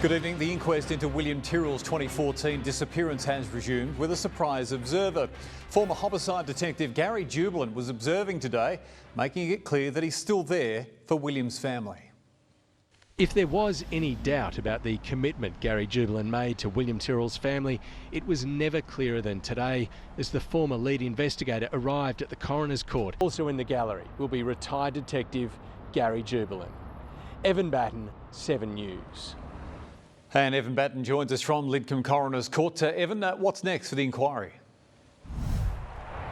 Good evening. The inquest into William Tyrrell's 2014 disappearance has resumed with a surprise observer. Former homicide detective Gary Jubilant was observing today, making it clear that he's still there for William's family. If there was any doubt about the commitment Gary Jubilant made to William Tyrrell's family, it was never clearer than today as the former lead investigator arrived at the coroner's court. Also in the gallery will be retired detective Gary Jubilant. Evan Batten, 7 News. And Evan Batten joins us from LIDCOMBE Coroner's Court. Evan, what's next for the inquiry?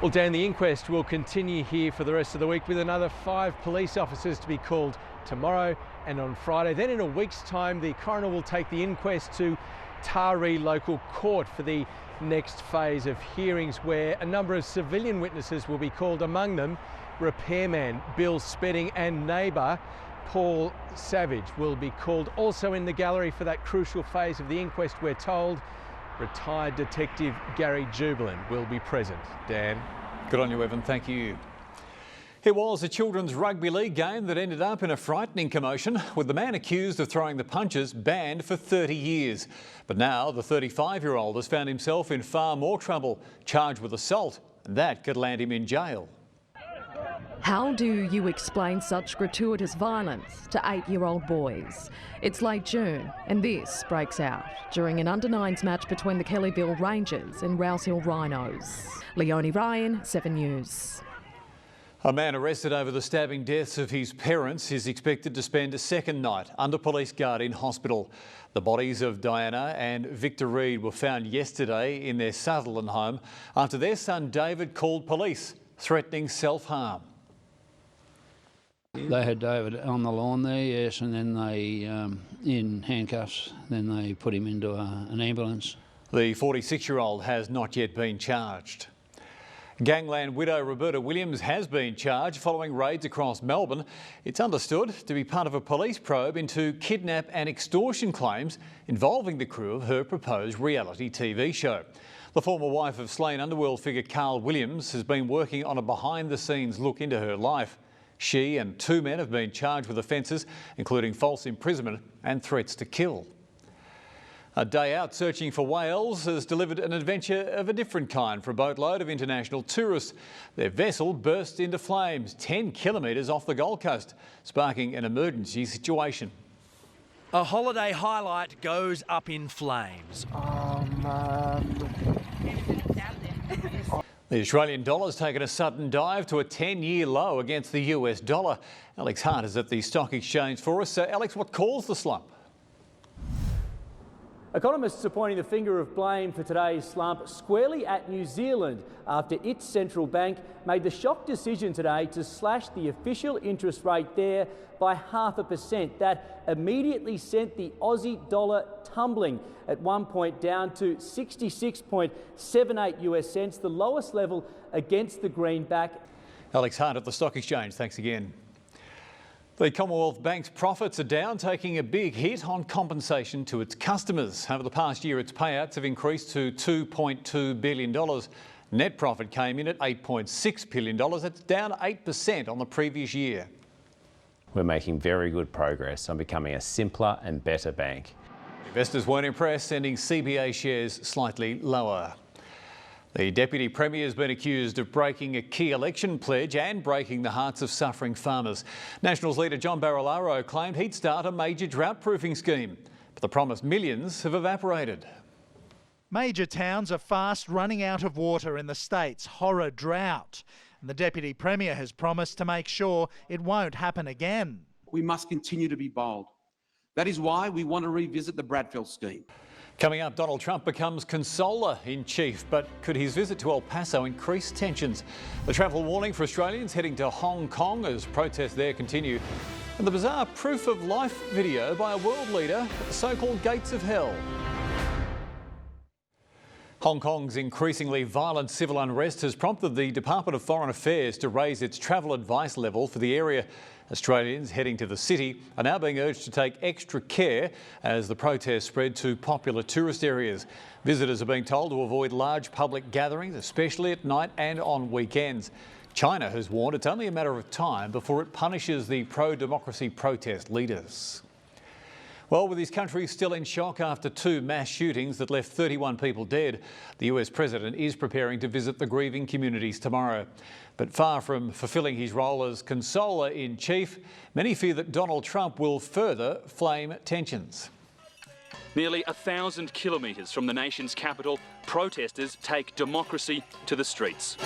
Well, Dan, the inquest will continue here for the rest of the week with another 5 police officers to be called tomorrow and on Friday. Then in a week's time, the coroner will take the inquest to TYRRELL local court for the next phase of hearings, where a number of civilian witnesses will be called, among them repairman Bill Spedding and neighbour Paul Savage will be called. Also in the gallery for that crucial phase of the inquest, we're told, retired detective Gary Jubilant will be present. Dan. Good on you, Evan. Thank you. It was a children's rugby league game that ended up in a frightening commotion, with the man accused of throwing the punches banned for 30 years. But now the 35-year-old has found himself in far more trouble, charged with assault, and that could land him in jail. How do you explain such gratuitous violence to 8-year-old boys? It's late June and this breaks out during an under-9s match between the Kellyville Rangers and Rouse Hill Rhinos. LEONIE Ryan, 7 News. A man arrested over the stabbing deaths of his parents is expected to spend a second night under police guard in hospital. The bodies of Diana and Victor Reid were found yesterday in their Sutherland home after their son David called police, threatening self-harm. They had David on the lawn there, yes, and then they, in handcuffs, then they put him into an ambulance. The 46-year-old has not yet been charged. Gangland widow Roberta Williams has been charged following raids across Melbourne. It's understood to be part of a police probe into kidnap and extortion claims involving the crew of her proposed reality TV show. The former wife of slain underworld figure Carl Williams has been working on a behind-the-scenes look into her life. She and 2 men have been charged with offences, including false imprisonment and threats to kill. A day out searching for whales has delivered an adventure of a different kind for a boatload of international tourists. Their vessel burst into flames 10 kilometres off the Gold Coast, sparking an emergency situation. A holiday highlight goes up in flames. Oh, man. The Australian dollar's taken a sudden dive to a 10-year low against the US dollar. Alex Hart is at the stock exchange for us. Alex, what caused the slump? Economists are pointing the finger of blame for today's slump squarely at New Zealand after its central bank made the shock decision today to slash the official interest rate there by 0.5%. That immediately sent the Aussie dollar tumbling at one point down to 66.78 US cents, the lowest level against the greenback. Alex Hart at the stock exchange. Thanks again. The Commonwealth Bank's profits are down, taking a big hit on compensation to its customers. Over the past year, its payouts have increased to $2.2 billion. Net profit came in at $8.6 billion. That's down 8% on the previous year. We're making very good progress on becoming a simpler and better bank. Investors weren't impressed, sending CBA shares slightly lower. The Deputy Premier has been accused of breaking a key election pledge and breaking the hearts of suffering farmers. Nationals leader John Barilaro claimed he'd start a major drought-proofing scheme, but the promised millions have evaporated. Major towns are fast running out of water in the state's horror drought, and the Deputy Premier has promised to make sure it won't happen again. We must continue to be bold. That is why we want to revisit the Bradfield scheme. Coming up, Donald Trump becomes consoler-in-chief, but could his visit to El Paso increase tensions? The travel warning for Australians heading to Hong Kong as protests there continue. And the bizarre proof of life video by a world leader at the so-called gates of hell. Hong Kong's increasingly violent civil unrest has prompted the Department of Foreign Affairs to raise its travel advice level for the area. Australians heading to the city are now being urged to take extra care as the protests spread to popular tourist areas. Visitors are being told to avoid large public gatherings, especially at night and on weekends. China has warned it's only a matter of time before it punishes the pro-democracy protest leaders. Well, with his country still in shock after 2 mass shootings that left 31 people dead, the US president is preparing to visit the grieving communities tomorrow. But far from fulfilling his role as consoler-in-chief, many fear that Donald Trump will further flame tensions. Nearly 1,000 kilometres from the nation's capital, protesters take democracy to the streets.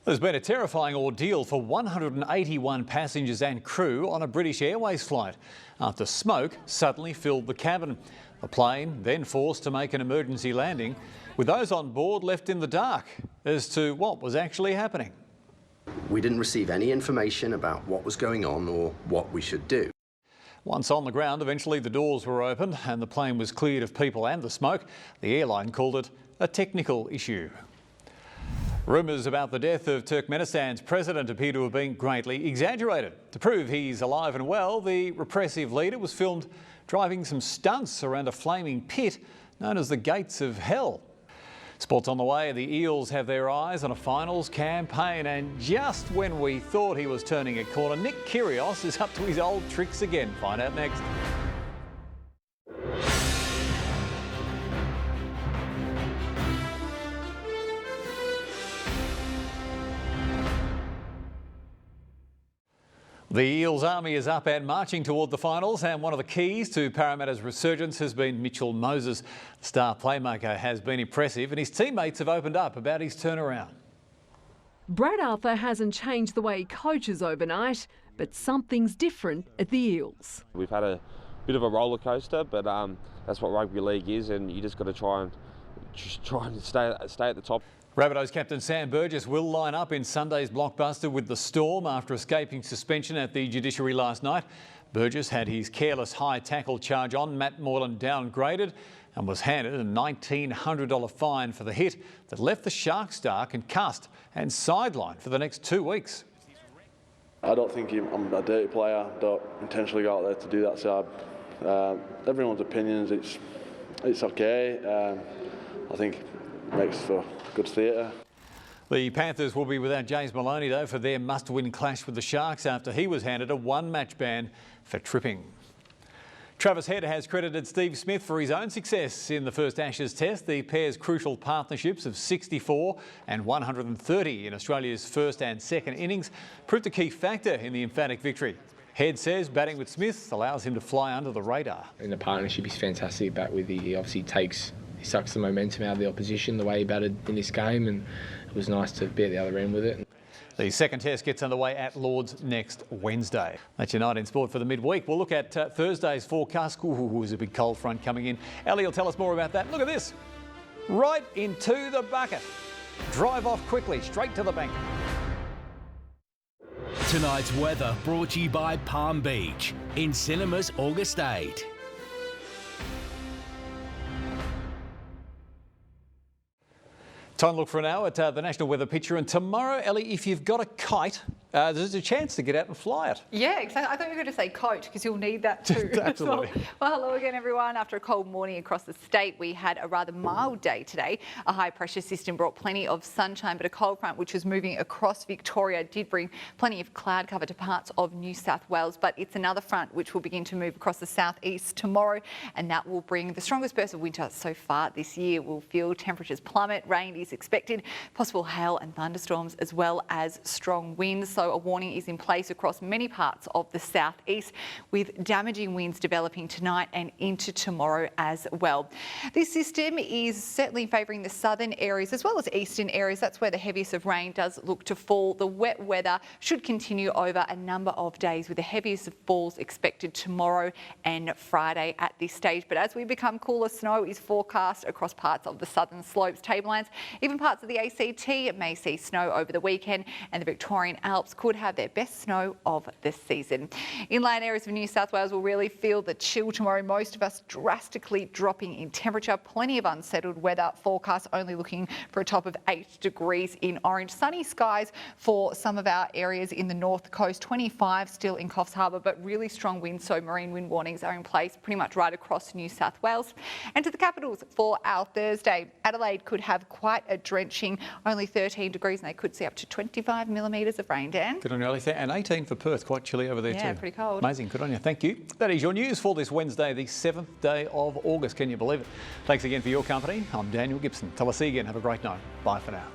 There's been a terrifying ordeal for 181 passengers and crew on a British Airways flight after smoke suddenly filled the cabin. The plane then forced to make an emergency landing, with those on board left in the dark as to what was actually happening. We didn't receive any information about what was going on or what we should do. Once on the ground, eventually the doors were opened and the plane was cleared of people and the smoke. The airline called it a technical issue. Rumours about the death of Turkmenistan's president appear to have been greatly exaggerated. To prove he's alive and well, the repressive leader was filmed driving some stunts around a flaming pit known as the Gates of Hell. Sports on the way, the EELS have their eyes on a finals campaign, and just when we thought he was turning a corner, Nick Kyrgios is up to his old tricks again. Find out next. The EELS army is up and marching toward the finals, and one of the keys to Parramatta's resurgence has been Mitchell Moses. The star playmaker has been impressive and his teammates have opened up about his turnaround. Brad Arthur hasn't changed the way he coaches overnight, but something's different at the EELS. We've had a bit of a roller coaster, but that's what rugby league is, and you just got to try and stay at the top. Rabbitohs captain Sam Burgess will line up in Sunday's blockbuster with the Storm after escaping suspension at the judiciary last night. Burgess had his careless high tackle charge on Matt Moylan downgraded and was handed a $1,900 fine for the hit that left the Shark star concussed and sidelined for the next 2 weeks. I don't think I'm a dirty player. I don't intentionally go out there to do that. So everyone's opinions, it's okay. I think it makes for good theatre. The Panthers will be without James Maloney though for their must-win clash with the Sharks after he was handed a 1-match ban for tripping. Travis Head has credited Steve Smith for his own success in the first Ashes Test. The pair's crucial partnerships of 64 and 130 in Australia's first and second innings proved a key factor in the emphatic victory. Head says batting with Smith allows him to fly under the radar. In the partnership, he's fantastic to bat with. He obviously he sucks the momentum out of the opposition the way he batted in this game, and it was nice to be at the other end with it. The second test gets underway at Lord's next Wednesday. That's your night in sport for the midweek. We'll look at Thursday's forecast. There's a big cold front coming in. Elly will tell us more about that. Look at this. Right into the bucket. Drive off quickly, straight to the bank. Tonight's weather brought to you by Palm Beach in cinemas August 8. Time to look for now at the national weather picture. And tomorrow, Elly, if you've got a kite, there's a chance to get out and fly it. Yeah, exactly. I thought you were going to say coat because you'll need that too. Absolutely. Well, hello again, everyone. After a cold morning across the state, we had a rather mild day today. A high pressure system brought plenty of sunshine, but a cold front which was moving across Victoria did bring plenty of cloud cover to parts of New South Wales. But it's another front which will begin to move across the southeast tomorrow, and that will bring the strongest burst of winter so far this year. We'll feel temperatures plummet, rain is expected, possible hail and thunderstorms, as well as strong winds. So a warning is in place across many parts of the southeast, with damaging winds developing tonight and into tomorrow as well. This system is certainly favouring the southern areas as well as eastern areas. That's where the heaviest of rain does look to fall. The wet weather should continue over a number of days, with the heaviest of falls expected tomorrow and Friday at this stage. But as we become cooler, snow is forecast across parts of the southern slopes, tablelands, even parts of the ACT may see snow over the weekend, and the Victorian Alps could have their best snow of the season. Inland areas of New South Wales will really feel the chill tomorrow. Most of us drastically dropping in temperature. Plenty of unsettled weather forecast, only looking for a top of 8 degrees in orange. Sunny skies for some of our areas in the north coast. 25 still in Coffs Harbour, but really strong winds, so marine wind warnings are in place pretty much right across New South Wales. And to the capitals for our Thursday. Adelaide could have quite a drenching, only 13 degrees, and they could see up to 25 millimetres of rain down. Dan. Good on you, Elly. And 18 for Perth. Quite chilly over there too. Yeah, pretty cold. Amazing. Good on you. Thank you. That is your news for this Wednesday, the 7th day of August. Can you believe it? Thanks again for your company. I'm Daniel Gibson. Till I see you again, have a great night. Bye for now.